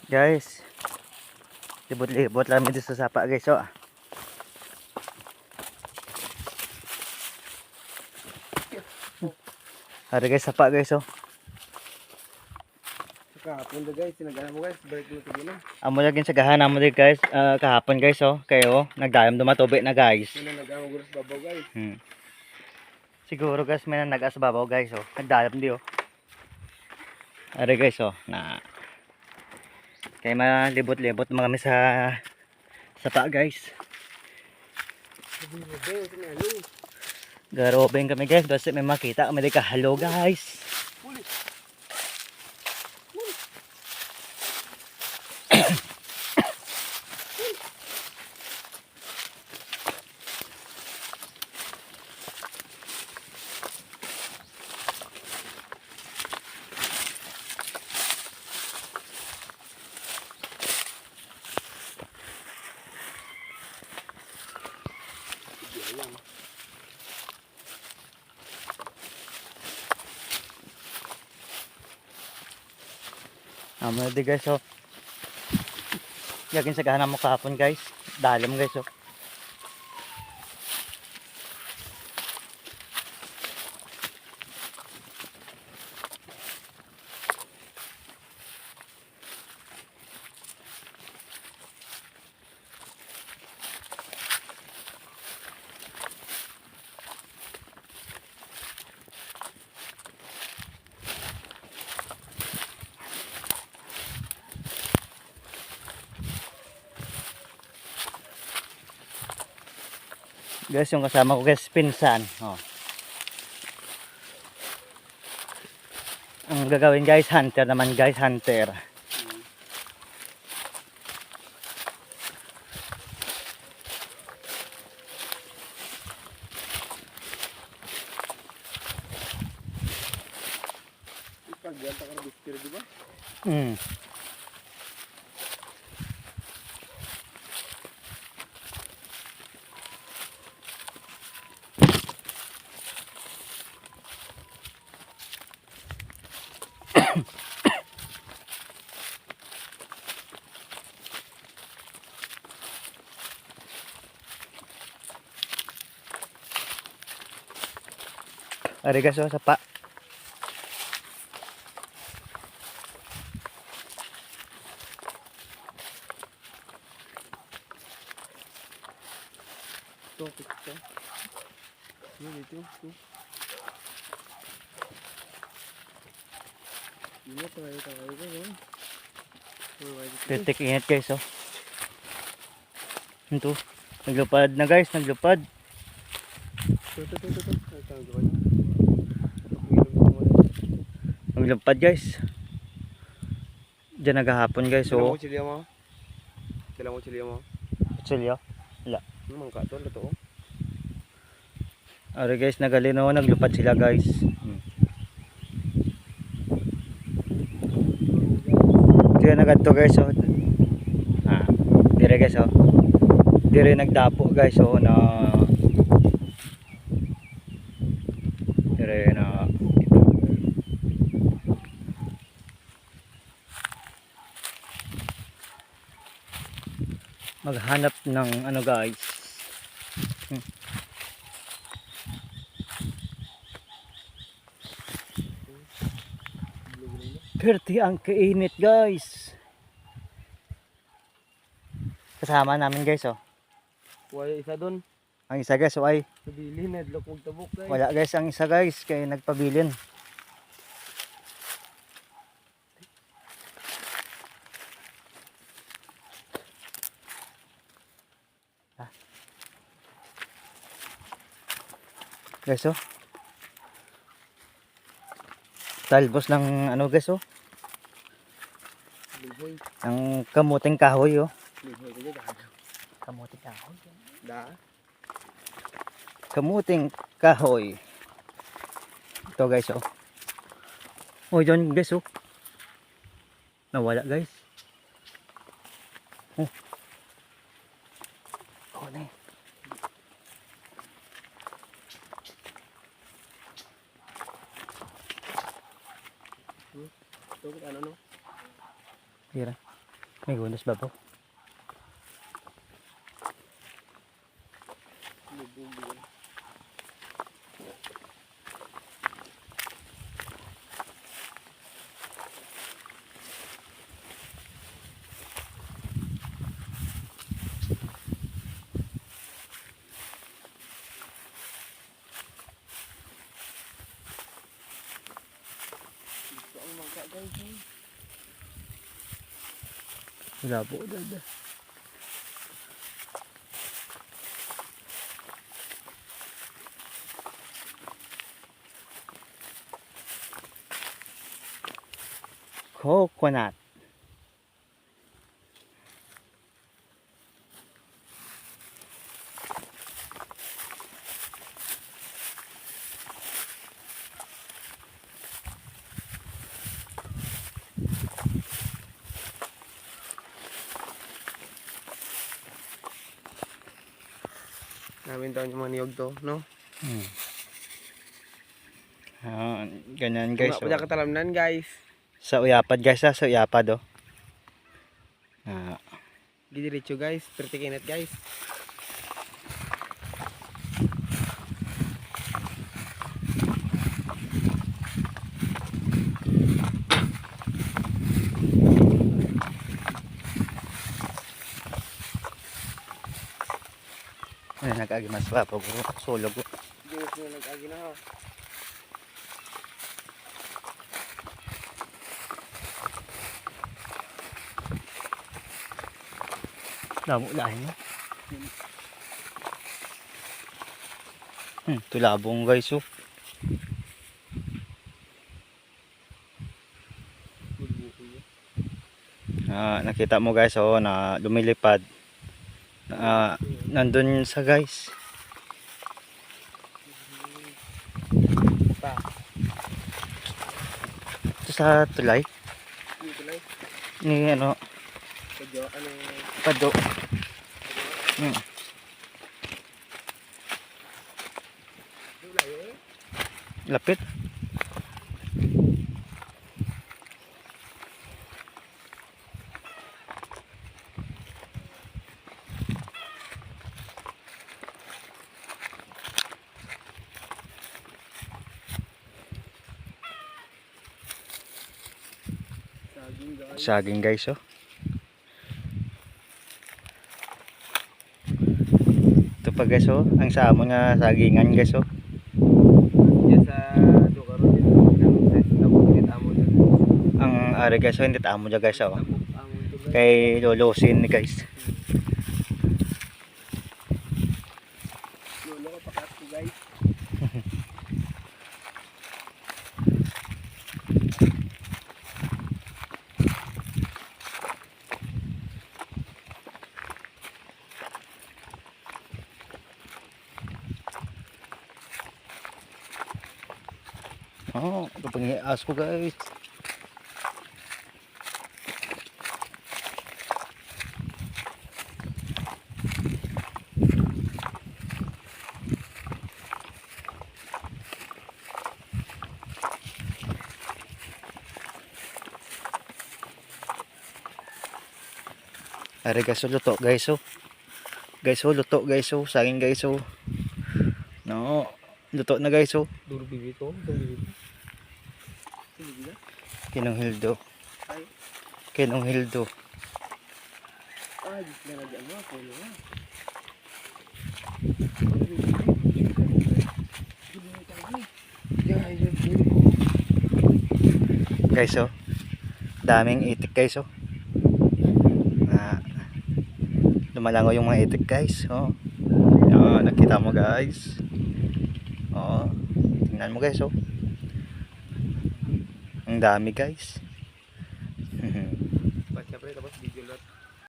Guys, libot-libot lang dito sa sapa guys, oh. Hari guys, sapa guys, oh. Kahapon na guys, sinagana mo guys, balik mo ito din. Amo lagi sa gahan amo din guys, kahapon guys, oh. Kayo, nagdayam dumatubig na guys. Sino nagano guys babaw guys. Siguro guys, may nagas babaw guys, oh. Nagdayam di, oh. Hari guys, oh, na kaya malibot-libot mga kami sa sapa guys. Garobeng kami guys, basta may makita kami di kahalo guys. Amo di guys, oh. Yakin sa gahan mo kahapon guys, dalam guys, oh. Guys, yung kasama ko guys, pinsan, oh. Ang gagawin guys, hunter naman guys, hunter. Pagyanta ka na bispira di ba? Ari guys, oh, sapa. Ito, ito. Yun, ito. Ingat tayo guys, oh. Titik init guys, oh. Ito, naglupad na guys, naglupad. Ito. Naglupad guys. Diyan naghahapon guys, Dala oh. mo chili mo. Chilyo. Wala. Mangka to, ito. Ari guys, nagalino, naglupad sila guys. Diyan nagadto guys, oh. Dire guys, oh. Dire nagdapo guys, oh, na dire na maghanap ng ano guys. Perti ang kainit guys. Kasama namin guys, oh. Wala isa doon. Ang isa guys, oh, ay Sabili na dlok og tabok guys. wala guys, ang isa guys kay nagpabilin. Guys, oh. Talbos ng ano guys, oh. Lihoy. Ang kamuting kahoy, oh. Lihoy ko dyan. Kamuting kahoy. Da. Kamuting kahoy. Ito guys, oh. Oh, dyan guys, oh. Nawala guys. Oh. Oh, na eh. Ito ano no? Tira. May gunas ba po? Gusto ang mangka guys. Wala po. Dada. Coconut. Namin daw yung mga niyog to, no? Ganyan guys. Kung nga katalamnan guys. Sa uyapad guys, sa uyapad oh. Gidiretso guys, 30 kinat guys. Nag-agi mas wapo ko. Sulog ko. Diyos na nag-agi na ha. Lamo lahin mo. Tulabong guys oh. Nakita mo guys oh na lumilipad. Nandun sa guys. Pa. Ito sa tulay. Dito lang. Ni ano. Kadyo, ano. Pado. Lapit. Saging guys oh. Ito pa guys oh, ang samon nga sagingan guys oh. Diyan sa Dukaro dito. Ang size na bukit amo dyan. Ang ari guys oh, hindi tamo dyan guys oh. Amo ito guys. Kay lolosin ni guys. Lolo ko pakat ko guys. Oh, ito pang ias ko guys. Ari guys oh, luto guys oh. Guys oh, luto guys oh, saging guys oh. No, luto na guys oh. Duro bibi ko. Duro bibi. Sige na. Kinong Hildo. Ay. Kinong Hildo. Ay, gusto na dyan mo. Pulo na. Guys oh. Daming itik guys oh. Lumalango yung mga itik guys oh. Yan, nakita mo guys. Oh, tingnan mo guys oh. Ang dami guys.